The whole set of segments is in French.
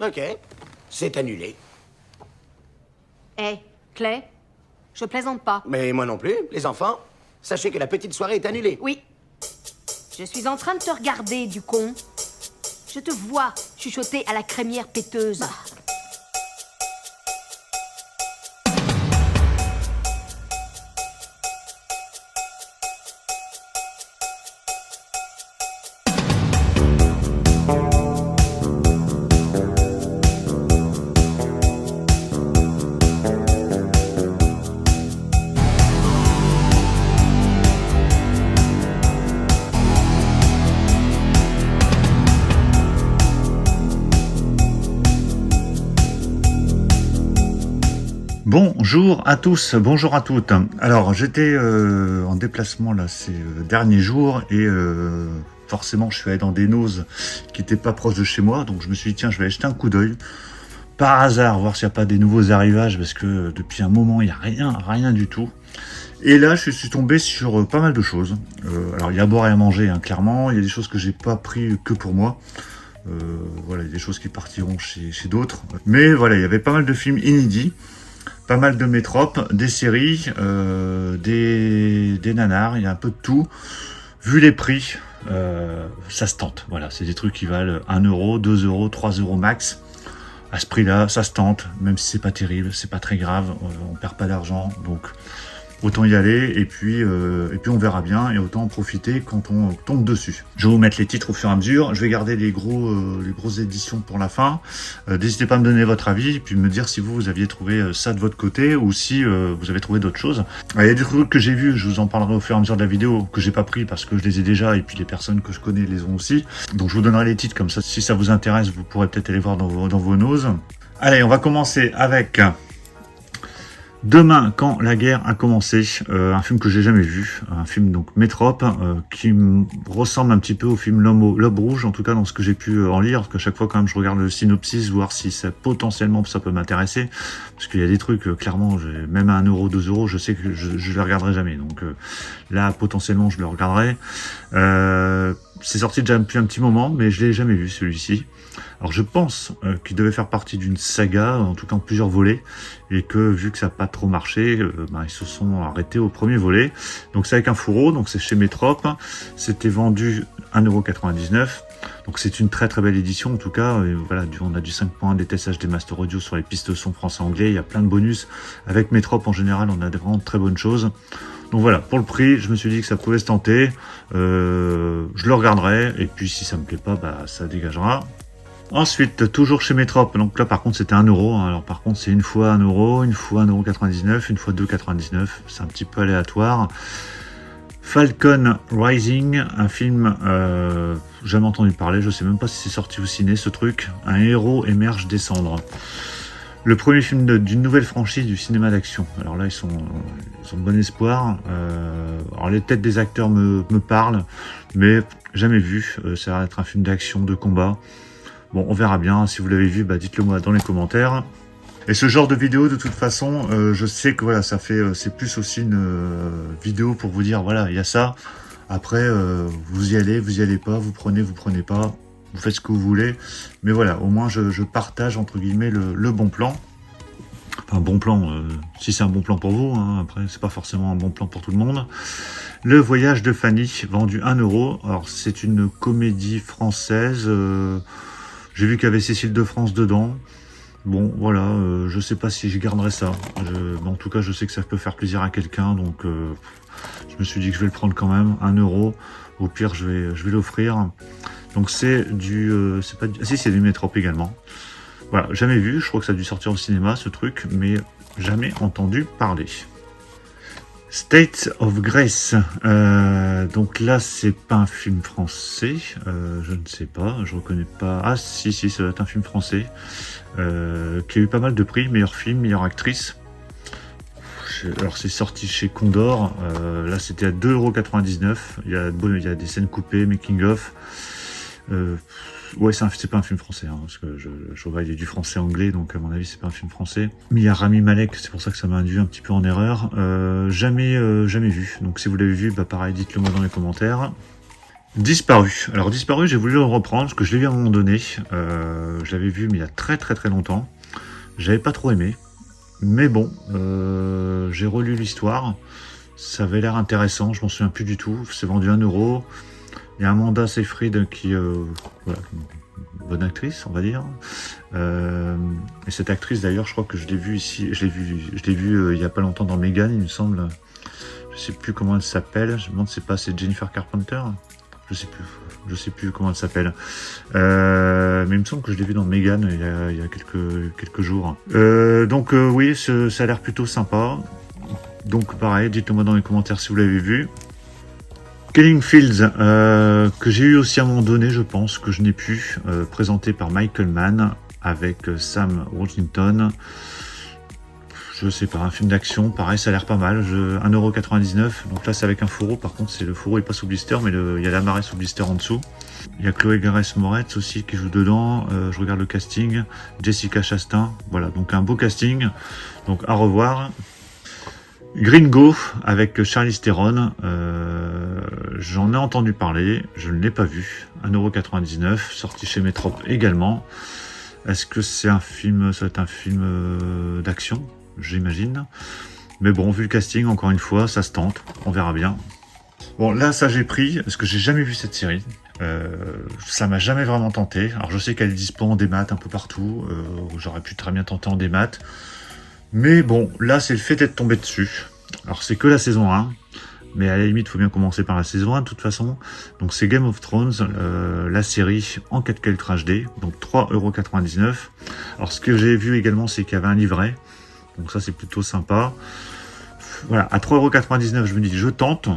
Ok, c'est annulé. Hé, Clay, je plaisante pas. Mais moi non plus, les enfants. Sachez que la petite soirée est annulée. Oui. Je suis en train de te regarder, du con. Je te vois chuchoter à la crémière péteuse. Bonjour à tous, bonjour à toutes. Alors j'étais en déplacement là ces derniers jours et forcément je suis allé dans des noses qui n'étaient pas proches de chez moi, donc je me suis dit tiens je vais aller jeter un coup d'œil par hasard, voir s'il n'y a pas des nouveaux arrivages parce que depuis un moment il n'y a rien du tout. Et là je suis tombé sur pas mal de choses. Alors il y a à boire et à manger hein, clairement, il y a des choses que j'ai pas pris que pour moi. Voilà, il y a des choses qui partiront chez d'autres. Mais voilà, il y avait pas mal de films inédits. Pas mal de métropes, des séries, des nanars, il y a un peu de tout. Vu les prix, ça se tente. Voilà, c'est des trucs qui valent 1 euro, 2 euros, 3 euros max. À ce prix-là, ça se tente, même si c'est pas terrible, c'est pas très grave, on perd pas d'argent, donc autant y aller et puis on verra bien et autant en profiter quand on tombe dessus. Je vais vous mettre les titres au fur et à mesure. Je vais garder les grosses éditions pour la fin. N'hésitez pas à me donner votre avis et puis me dire si vous aviez trouvé ça de votre côté ou si vous avez trouvé d'autres choses. Il y a des trucs que j'ai vus, je vous en parlerai au fur et à mesure de la vidéo, que j'ai pas pris parce que je les ai déjà et puis les personnes que je connais les ont aussi. Donc je vous donnerai les titres comme ça. Si ça vous intéresse, vous pourrez peut-être aller voir dans vos noses. Allez, on va commencer avec Demain, quand la guerre a commencé, un film que j'ai jamais vu, un film donc Métrope, qui ressemble un petit peu au film L'Aube Rouge, en tout cas dans ce que j'ai pu en lire, parce qu'à chaque fois quand même je regarde le synopsis, voir si ça potentiellement ça peut m'intéresser, parce qu'il y a des trucs, clairement, même à 1 euro, 2 euros, je sais que je les regarderai jamais, donc là potentiellement je le regarderai. C'est sorti déjà depuis un petit moment, mais je l'ai jamais vu celui-ci. Alors je pense qu'il devait faire partie d'une saga, en tout cas en plusieurs volets, et que vu que ça n'a pas trop marché, ils se sont arrêtés au premier volet. Donc c'est avec un fourreau, donc c'est chez Métrope, c'était vendu 1,99 €. Donc c'est une très très belle édition en tout cas, et voilà, on a du 5.1, des tests HD Master Audio sur les pistes son français-anglais, il y a plein de bonus. Avec Métrope en général, on a vraiment de très bonnes choses. Donc voilà, pour le prix, je me suis dit que ça pouvait se tenter, je le regarderai, et puis si ça me plaît pas, ça dégagera. Ensuite, toujours chez Métrope, donc là par contre c'était 1 euro, hein. Alors par contre c'est une fois 1 euro, une fois 1,99 €, une fois 2,99 €, c'est un petit peu aléatoire. Falcon Rising, un film, jamais entendu parler, je sais même pas si c'est sorti au ciné ce truc. Un héros émerge des cendres. Le premier film d'une nouvelle franchise du cinéma d'action. Alors là ils sont de bon espoir. Alors les têtes des acteurs me parlent, mais jamais vu. Ça va être un film d'action, de combat. Bon, on verra bien. Si vous l'avez vu, dites-le moi dans les commentaires. Et ce genre de vidéo, de toute façon, je sais que voilà, c'est plus aussi une vidéo pour vous dire, voilà, il y a ça. Après, vous y allez pas, vous prenez pas, vous faites ce que vous voulez. Mais voilà, au moins, je partage, entre guillemets, le bon plan. Enfin, bon plan, si c'est un bon plan pour vous, hein, après, c'est pas forcément un bon plan pour tout le monde. Le voyage de Fanny, vendu 1 euro. Alors, c'est une comédie française. J'ai vu qu'il y avait Cécile de France dedans. Bon, voilà, je sais pas si je garderai ça. Mais en tout cas, je sais que ça peut faire plaisir à quelqu'un, donc je me suis dit que je vais le prendre quand même, 1 euro. Au pire, je vais l'offrir. Donc c'est c'est du Métrope également. Voilà, jamais vu. Je crois que ça a dû sortir au cinéma ce truc, mais jamais entendu parler. State of Grace, donc là c'est pas un film français, je ne sais pas, je reconnais pas, ah si ça doit être un film français, qui a eu pas mal de prix, meilleur film, meilleure actrice. Alors c'est sorti chez Condor, là c'était à 2,99 €, il y a des scènes coupées, making of. Ouais, c'est pas un film français, hein, parce que je vois il y a du français-anglais, donc à mon avis c'est pas un film français. Mais il y a Rami Malek, c'est pour ça que ça m'a induit un petit peu en erreur. Jamais vu. Donc si vous l'avez vu, pareil, dites-le moi dans les commentaires. Disparu. Alors Disparu, j'ai voulu le reprendre parce que je l'ai vu à un moment donné. Je l'avais vu mais il y a très longtemps. J'avais pas trop aimé. Mais bon, j'ai relu l'histoire. Ça avait l'air intéressant, je m'en souviens plus du tout. C'est vendu 1 €. Il y a Amanda Seyfried qui, voilà, une bonne actrice, on va dire. Et cette actrice, d'ailleurs, je crois que je l'ai vue ici. Je l'ai vue il y a pas longtemps dans Megan, il me semble. Je sais plus comment elle s'appelle. Je me demande si c'est Jennifer Carpenter. Je sais plus comment elle s'appelle. Mais il me semble que je l'ai vu dans Megan il y a quelques jours. Donc oui, ça a l'air plutôt sympa. Donc pareil, dites-le moi dans les commentaires si vous l'avez vu. Killing Fields, que j'ai eu aussi à un moment donné, je pense, que je n'ai pu, présenté par Michael Mann avec Sam Worthington. Je sais pas, un film d'action, pareil, ça a l'air pas mal. 1,99 €. Donc là, c'est avec un fourreau. Par contre, c'est le fourreau est pas sous blister, mais il y a la marée sous blister en dessous. Il y a Chloé Grace Moretz aussi qui joue dedans. Je regarde le casting. Jessica Chastain. Voilà, donc un beau casting. Donc à revoir. Gringo avec Charlize Theron. J'en ai entendu parler. Je ne l'ai pas vu. 1,99 €. Sorti chez Metrop également. Est-ce que c'est un film, ça va être un film d'action? J'imagine. Mais bon, vu le casting, encore une fois, ça se tente. On verra bien. Bon, là, ça j'ai pris, parce que j'ai jamais vu cette série. Ça m'a jamais vraiment tenté. Alors, je sais qu'elle est dispo en démat un peu partout. J'aurais pu très bien tenter en démat. Mais bon, là, c'est le fait d'être tombé dessus. Alors, c'est que la saison 1. Mais à la limite, il faut bien commencer par la saison 1 de toute façon. Donc c'est Game of Thrones, la série en 4K Ultra HD, donc 3,99 €. Alors ce que j'ai vu également, c'est qu'il y avait un livret. Donc ça, c'est plutôt sympa. Voilà, à 3,99 €, je me dis, je tente.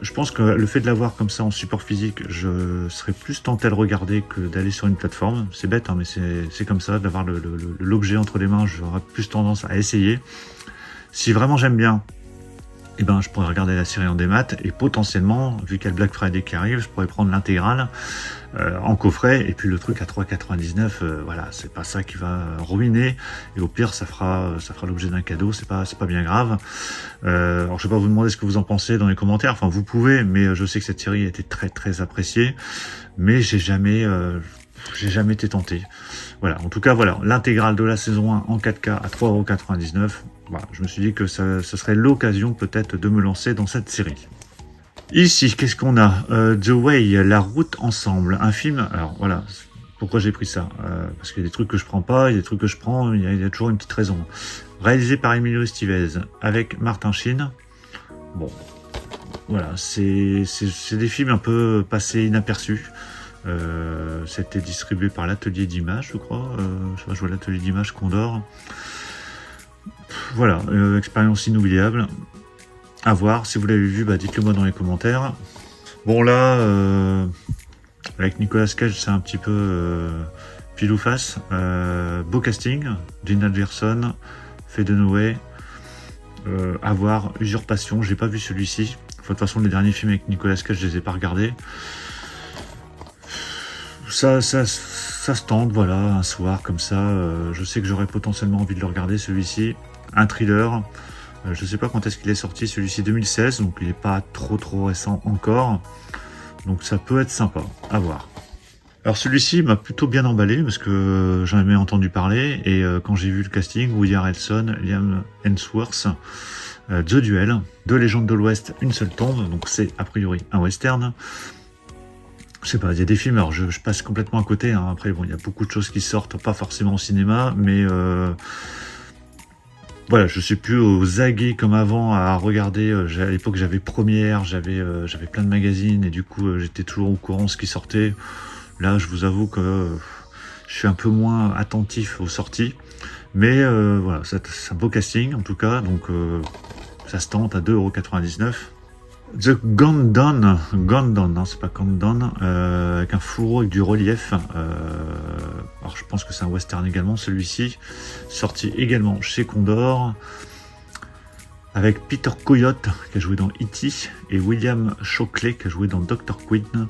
Je pense que le fait de l'avoir comme ça en support physique, je serais plus tenté à le regarder que d'aller sur une plateforme. C'est bête, hein, mais c'est comme ça, d'avoir l'objet entre les mains, j'aurais plus tendance à essayer. Si vraiment j'aime bien, eh ben, je pourrais regarder la série en démat et potentiellement, vu qu'il y a le Black Friday qui arrive, je pourrais prendre l'intégrale en coffret et puis le truc à 3,99 €, voilà, c'est pas ça qui va ruiner et au pire ça fera l'objet d'un cadeau, c'est pas bien grave. Alors je vais pas vous demander ce que vous en pensez dans les commentaires, enfin vous pouvez, mais je sais que cette série a été très appréciée, mais j'ai jamais été tenté. Voilà, en tout cas voilà, l'intégrale de la saison 1 en 4K à 3,99 €. Voilà, je me suis dit que ce serait l'occasion peut-être de me lancer dans cette série. Ici, qu'est-ce qu'on a? The Way, La route ensemble, un film. Alors voilà, pourquoi j'ai pris ça? Parce qu'il y a des trucs que je prends pas, il y a des trucs que je prends, il y a toujours une petite raison. Réalisé par Emilio Estevez avec Martin Sheen. Bon, voilà, c'est des films un peu passés inaperçus. C'était distribué par l'atelier d'images, je crois. Je vois l'atelier d'images Condor. Voilà, expérience inoubliable. À voir, si vous l'avez vu, bah, dites-le moi dans les commentaires. Bon là, avec Nicolas Cage, c'est un petit peu pile ou face. Beau casting, Gina Gerson, Faye Dunaway. À voir, Usurpation, j'ai pas vu celui-ci. De toute façon, les derniers films avec Nicolas Cage, je les ai pas regardés. Ça se tente, voilà, un soir comme ça. Je sais que j'aurais potentiellement envie de le regarder, celui-ci. Un thriller. Je sais pas quand est-ce qu'il est sorti, celui-ci 2016, donc il n'est pas trop récent encore. Donc ça peut être sympa, à voir. Alors celui-ci m'a plutôt bien emballé parce que j'en avais entendu parler et quand j'ai vu le casting, Woody Harrelson, Liam Hemsworth, The Duel, deux légendes de l'Ouest, une seule tombe, donc c'est a priori un western. Je sais pas, il y a des films, alors je passe complètement à côté, hein. Après bon, il y a beaucoup de choses qui sortent, pas forcément au cinéma, mais voilà, je suis plus aux aguets comme avant à regarder. À l'époque, j'avais Première, j'avais plein de magazines et du coup, j'étais toujours au courant de ce qui sortait. Là, je vous avoue que je suis un peu moins attentif aux sorties. Mais voilà, c'est un beau casting en tout cas, donc ça se tente à 2,99 €. The Gundam, non c'est pas Gundam, avec un fourreau avec du relief. Alors je pense que c'est un western également celui-ci, sorti également chez Condor, avec Peter Coyote qui a joué dans E.T. et William Shockley qui a joué dans Dr. Quinn.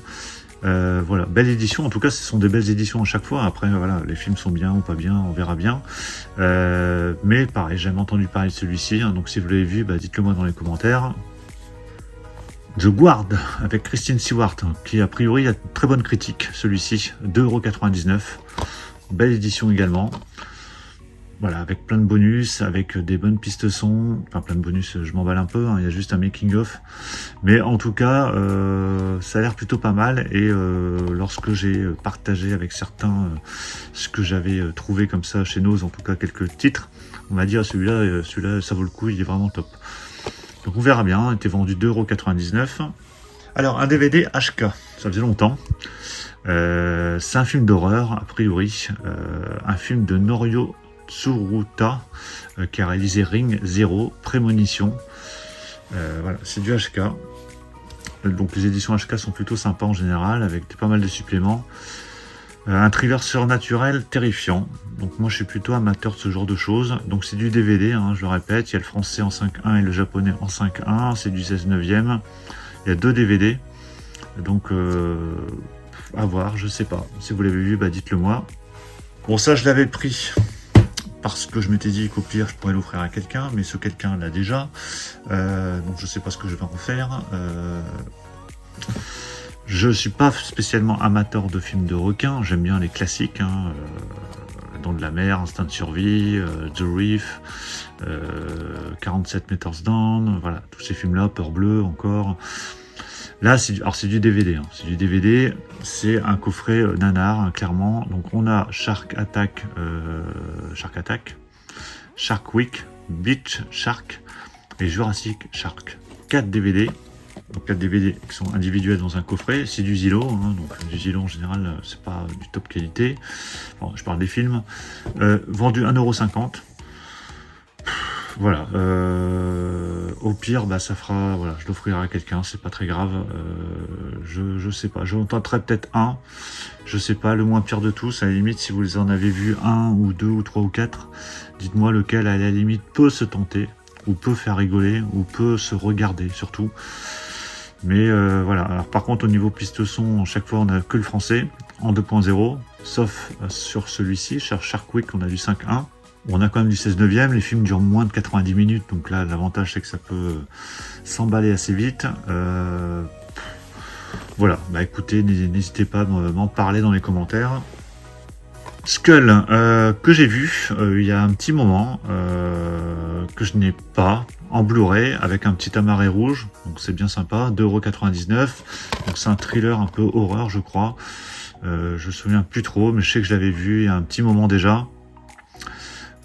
Voilà, belle édition, en tout cas ce sont des belles éditions à chaque fois. Après voilà, les films sont bien ou pas bien, on verra bien. Mais pareil, j'ai jamais entendu parler de celui-ci, hein, donc si vous l'avez vu, bah, dites-le moi dans les commentaires. The Guard avec Kristen Stewart, qui a priori a une très bonne critique, celui-ci, 2,99 €. Belle édition également. Voilà, avec plein de bonus, avec des bonnes pistes son, enfin plein de bonus, je m'emballe un peu, hein, il y a juste un making of, mais en tout cas, ça a l'air plutôt pas mal, et lorsque j'ai partagé avec certains ce que j'avais trouvé comme ça chez Nose, en tout cas quelques titres, on m'a dit ah, celui-là ça vaut le coup, il est vraiment top. Donc on verra bien, il était vendu 2,99 €. Alors un DVD HK, ça faisait longtemps. C'est un film d'horreur, a priori, un film de Norio Tsuruta, qui a réalisé Ring Zero, Prémonition. Voilà, c'est du HK. Donc les éditions HK sont plutôt sympas en général, avec pas mal de suppléments. Un thriller surnaturel terrifiant. Donc moi je suis plutôt amateur de ce genre de choses. Donc c'est du DVD, hein, je le répète, il y a le français en 5.1 et le japonais en 5.1, c'est du 16/9. Il y a 2 DVD. Donc à voir, je sais pas. Si vous l'avez vu, bah dites-le moi. Bon, ça je l'avais pris parce que je m'étais dit qu'au pire je pourrais l'offrir à quelqu'un, mais ce quelqu'un l'a déjà. Donc je sais pas ce que je vais en faire. Je suis pas spécialement amateur de films de requins, j'aime bien les classiques, hein, Dans de la mer, Instinct de survie, The Reef, 47 Meters Down, voilà, tous ces films-là, Peur bleue encore. Là, c'est du DVD, hein, c'est du DVD, c'est un coffret nanar, hein, clairement. Donc on a Shark Attack, Shark Week, Beach Shark et Jurassic Shark. 4 DVD. Donc 4 DVD qui sont individuels dans un coffret, c'est du Zillow, hein, donc du Zillow en général c'est pas du top qualité, bon, je parle des films, vendu 1,50 €. Voilà, au pire bah, ça fera, voilà, je l'offrirai à quelqu'un, c'est pas très grave, je sais pas, j'en tenterai peut-être un, je sais pas, le moins pire de tous, à la limite si vous en avez vu un ou deux ou trois ou quatre, dites-moi lequel à la limite peut se tenter, ou peut faire rigoler, ou peut se regarder surtout. Mais voilà, alors par contre au niveau piste son, chaque fois on a que le français en 2.0, sauf sur celui-ci, Shark Week on a du 5.1. On a quand même du 16/9, les films durent moins de 90 minutes, donc là l'avantage c'est que ça peut s'emballer assez vite. Voilà, bah écoutez, n'hésitez pas à m'en parler dans les commentaires. Skull, que j'ai vu il y a un petit moment, que je n'ai pas, en Blu-ray, avec un petit amarré rouge, donc c'est bien sympa, 2,99 €, donc c'est un thriller un peu horreur je crois, je me souviens plus trop, mais je sais que je l'avais vu il y a un petit moment déjà.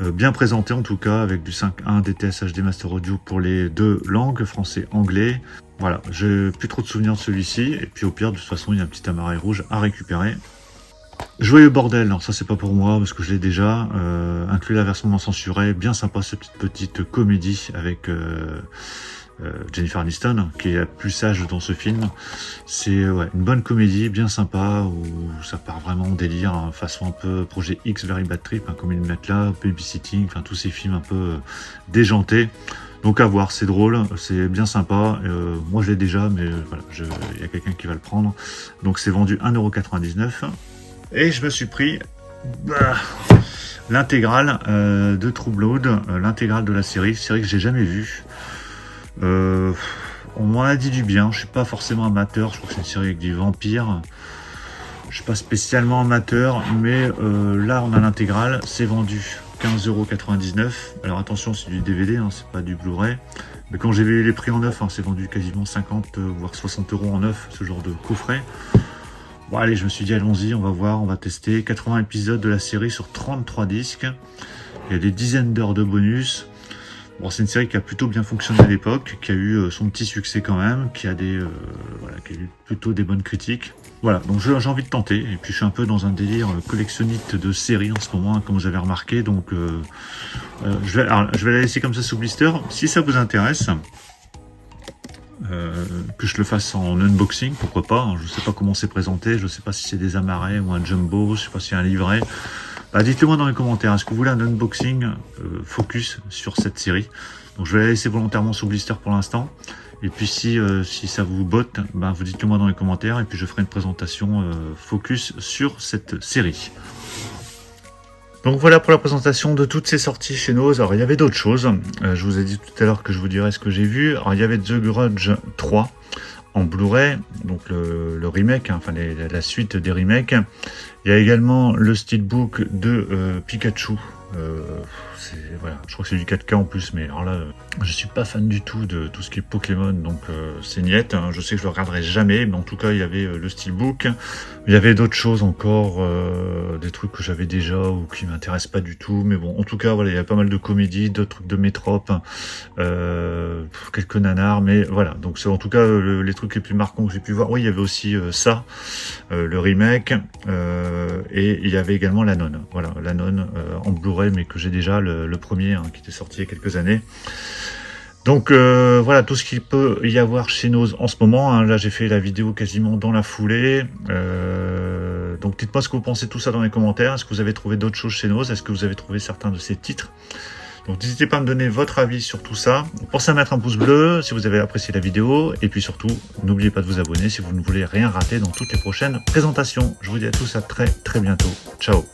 Bien présenté en tout cas, avec du 5.1 DTS HD Master Audio pour les deux langues, français, anglais. Voilà, j'ai plus trop de souvenirs de celui-ci, et puis au pire de toute façon il y a un petit amarré rouge à récupérer. Joyeux bordel, alors ça c'est pas pour moi parce que je l'ai déjà, inclus la version non censurée, bien sympa cette petite comédie avec Jennifer Aniston, qui est plus sage dans ce film. C'est ouais, une bonne comédie, bien sympa, où ça part vraiment en délire, hein, façon un peu Projet X, Very Bad Trip, hein, comme ils le mettent là, Babysitting, enfin tous ces films un peu déjantés. Donc à voir, c'est drôle, c'est bien sympa. Moi je l'ai déjà, mais voilà, il y a quelqu'un qui va le prendre. Donc c'est vendu 1,99 €. Et je me suis pris l'intégrale de True Blood, l'intégrale de la série que j'ai jamais vue. On m'en a dit du bien, je suis pas forcément amateur, je crois que c'est une série avec des vampires. Je suis pas spécialement amateur, mais là on a l'intégrale, c'est vendu 15,99 €. Alors attention, c'est du DVD, hein, c'est pas du Blu-ray. Mais quand j'ai vu les prix en neuf, hein, c'est vendu quasiment 50 voire 60 € en neuf, ce genre de coffret. Bon allez, je me suis dit allons-y, on va voir, on va tester. 80 épisodes de la série sur 33 disques. Il y a des dizaines d'heures de bonus. Bon, c'est une série qui a plutôt bien fonctionné à l'époque, qui a eu son petit succès quand même, qui a voilà, qui a eu plutôt des bonnes critiques. Voilà, donc j'ai envie de tenter. Et puis je suis un peu dans un délire collectionniste de séries en ce moment, hein, comme vous avez remarqué. Donc je vais la laisser comme ça sous blister. Si ça vous intéresse, que je le fasse en unboxing, pourquoi pas, hein, je sais pas comment c'est présenté, je sais pas si c'est des amarrés ou un jumbo, je sais pas si c'est un livret. Bah, dites-le moi dans les commentaires, est-ce que vous voulez un unboxing focus sur cette série? Donc je vais la laisser volontairement sous blister pour l'instant, et puis si ça vous botte, bah, vous dites-le moi dans les commentaires, et puis je ferai une présentation focus sur cette série. Donc voilà pour la présentation de toutes ces sorties chez Nose. Alors il y avait d'autres choses, je vous ai dit tout à l'heure que je vous dirais ce que j'ai vu. Alors il y avait The Grudge 3 en Blu-ray, donc le remake, hein, enfin la suite des remakes. Il y a également le steelbook de Pikachu. Voilà, je crois que c'est du 4K en plus, mais alors là, je suis pas fan du tout de tout ce qui est Pokémon, donc c'est niette. Hein. Je sais que je le regarderai jamais, mais en tout cas, il y avait le steelbook. Il y avait d'autres choses encore, des trucs que j'avais déjà ou qui m'intéressent pas du tout. Mais bon, en tout cas, voilà, il y a pas mal de comédies, d'autres trucs de Métrope, quelques nanars, mais voilà. Donc c'est en tout cas les trucs les plus marquants que j'ai pu voir. Oui, il y avait aussi ça, le remake, et il y avait également la nonne. Voilà, la nonne en Blu-ray, mais que j'ai déjà le premier, hein, qui était sorti il y a quelques années. Donc voilà tout ce qu'il peut y avoir chez Noz en ce moment. Hein. Là j'ai fait la vidéo quasiment dans la foulée. Donc dites-moi ce que vous pensez de tout ça dans les commentaires. Est-ce que vous avez trouvé d'autres choses chez Noz? Est-ce que vous avez trouvé certains de ces titres? Donc n'hésitez pas à me donner votre avis sur tout ça. Pensez à mettre un pouce bleu si vous avez apprécié la vidéo. Et puis surtout, n'oubliez pas de vous abonner si vous ne voulez rien rater dans toutes les prochaines présentations. Je vous dis à tous à très bientôt. Ciao.